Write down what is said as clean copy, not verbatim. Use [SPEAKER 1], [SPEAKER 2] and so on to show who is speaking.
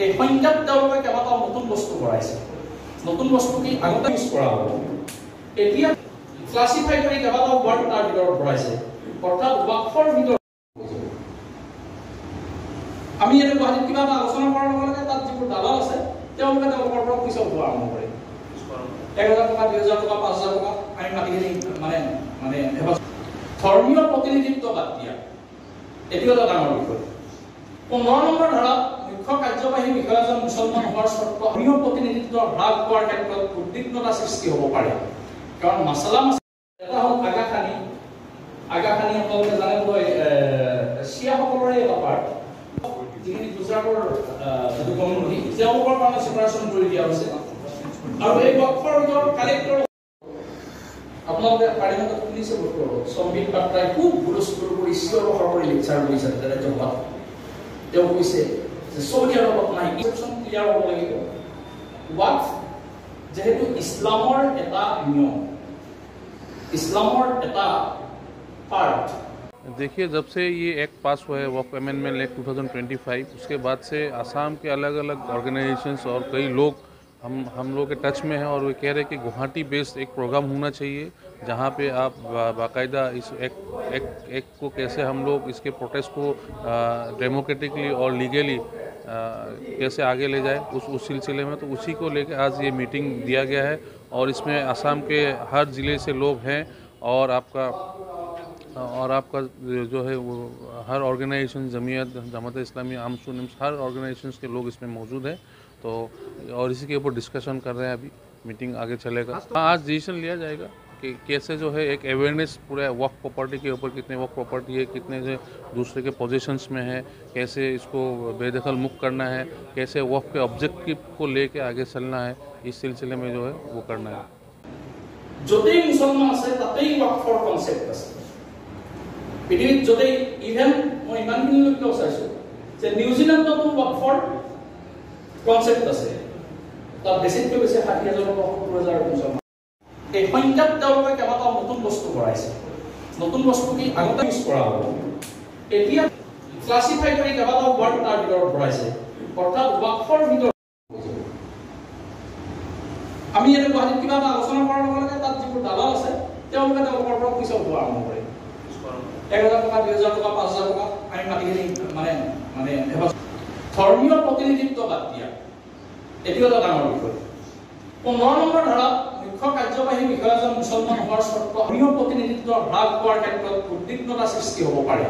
[SPEAKER 1] এই সংখ্যাত তেওঁলোকে কেইবাটাও নতুন বস্তু ভৰাইছে। নতুন বস্তু কি আগতে ইউজ কৰা হ'ব, এতিয়া ক্লাছিফাই কৰি কেইবাটাও ৱাৰ্ড তাৰ ভিতৰত ভৰাইছে, অৰ্থাৎ ৱাকফৰ ভিতৰত আমি এনে গুৱাহাটীত কিবা এটা আলোচনা কৰাৰ লগে লগে তাত যিবোৰ দালাল আছে তেওঁলোকে তেওঁলোকৰ পৰা পইচা উঠোৱা আৰম্ভ কৰে। 1,000 টকা 2,000 টকা 5,000 টকা আমি মাটিখিনি মানে ধৰ্মীয় প্ৰতিনিধিত্ব বাদ দিয়া, এইটো এটা ডাঙৰ বিষয়। 15 নম্বৰ ধাৰাত মুখ্য কাৰ্যবাহী বিষয়াজন মুছলমান হোৱাৰ চৰ্ত ধৰ্মীয় প্ৰতিনিধিত্ব হ্ৰাস হোৱাৰ ক্ষেত্ৰত উদ্বিগ্নতা সৃষ্টি হ'ব পাৰে। কাৰণ মাছালা এটা হ'ল আগাখানি আপোনালোকে জানে বোধহয় চিয়াসকলৰে এটা পাৰ্ট, যিখিনি গুজৰাটৰ যিটো কমিউনিটি তেওঁলোকৰ কাৰণে ছেপাৰেশ্যন কৰি দিয়া হৈছে। আৰু এই ৱাকফৰ ভিতৰত কালেক্টৰ আপোনালোকে পাৰ্লিমেণ্টত শুনিছে বৰ্তমান সম্বিত পাত্ৰাই খুব হুলস্থুল কৰি চিঞৰ কৰি লেকচাৰ কৰিছে ৰাজ্যসভাত। তেওঁ কৈছে যে চৌদি আৰবত নাই, এক্সেপশ্যন ক্লিয়াৰ হ'ব লাগিব। ৱাকফ যেহেতু ইছলামৰ এটা নিয়ম, इस्लामर एटा पार्ट।
[SPEAKER 2] देखिए, जब से ये एक्ट पास हुआ है वक्फ अमेंडमेंट एक्ट 2025, उसके बाद से असम के अलग अलग ऑर्गेनाइजेशंस और कई लोग हम लोग के टच में हैं और वो कह रहे हैं कि गुवाहाटी बेस्ड एक प्रोग्राम होना चाहिए जहाँ पे आप बाकायदा इस एक्ट को कैसे हम लोग इसके प्रोटेस्ट को डेमोक्रेटिकली और लीगली कैसे आगे ले जाए उस सिलसिले में, तो उसी को लेकर आज ये मीटिंग दिया गया है। और इसमें असम के हर ज़िले से लोग हैं और आपका जो है वो हर ऑर्गेनाइजेशन जमात इस्लामी आमसून हर ऑर्गेनाइजेशंस के लोग इसमें मौजूद हैं। तो और इसी के ऊपर डिस्कशन कर रहे हैं, अभी मीटिंग आगे चलेगा। आज डिसीजन लिया जाएगा कि कैसे जो है एक अवेयरनेस पूरा वक्फ प्रॉपर्टी के ऊपर, कितने वक्फ प्रॉपर्टी है, कितने से दूसरे के पोजीशंस में है, कैसे इसको बेदखल मुक्त करना है, कैसे वक्फ के ऑब्जेक्टिव को लेके आगे चलना है, इस सिलसिले में जो है वो करना है।
[SPEAKER 1] যতেই মুছলমান আছে তাতেই ৱাকফৰ কনসেপ্ট আছে পৃথিৱীত, যতেই ইভেন মই ইমানখিনি লোক চাইছো যে নিউজিলেণ্ডতো ৱাকফৰ কনসেপ্ট আছে, তাত বেছিতকৈ বেছি 60,000 বা 70,000 মুছলমান। এই সংখ্যাত তেওঁলোকে কেইবাটাও নতুন বস্তু ভৰাইছে। নতুন বস্তু কি আগতে ইউজ কৰা হ'ব, এতিয়া ক্লাছিফাই কৰি কেইবাটাও ৱাৰ্ড তাৰ ভিতৰত ভৰাইছে, অৰ্থাৎ ৱাকফৰ ভিতৰত আমি এনে গুৱাহাটীত কিবা এটা আলোচনা কৰাৰ লগে লগে তাত যিবোৰ দালাল আছে তেওঁলোকে তেওঁলোকৰ পৰা পইচা উঠোৱা আৰম্ভ কৰে। 1,000 টকা 2,000 টকা 5,000 টকা আমি মাটিখিনি ধৰ্মীয় প্ৰতিনিধিত্ব বাদ দিয়া, এইটো এটা ডাঙৰ বিষয়। 15 নম্বৰ ধাৰাত মুখ্য কাৰ্যবাহী বিষয়াজন মুছলমান হোৱাৰ চৰ্ত ধৰ্মীয় প্ৰতিনিধিত্ব হ্ৰাস হোৱাৰ ক্ষেত্ৰত উদ্বিগ্নতা সৃষ্টি হ'ব পাৰে।